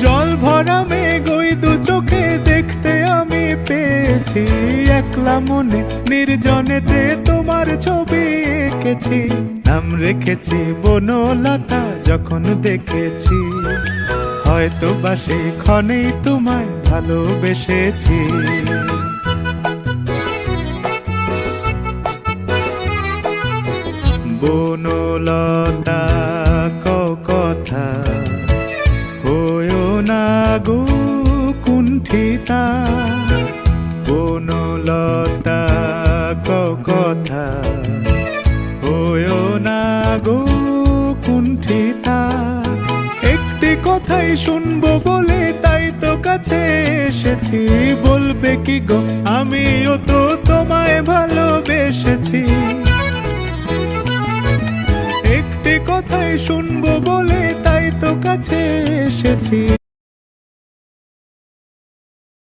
জল ভরা মেঘ ওই দু চোখে দেখতে আমি পেয়েছি, একলা মনে নির্জনেতে তোমার ছবি এঁকেছি। নাম রেখেছি বনলতা যখন দেখেছি, হয়তো বা সেই ক্ষণেই তোমায় ভালোবেসেছি। বনলতা কথা হয়ো না গো কুণ্ঠিতা, বনলতা কথা হয়ো না গো কুণ্ঠিতা। একটি কথাই শুনবো বলে তাই তো কাছে এসেছি, বলবে কি গো আমিও তো তোমায় ভালোবেসেছি। একটি কথাই শুনবো বলে তাই তো কাছে এসেছি,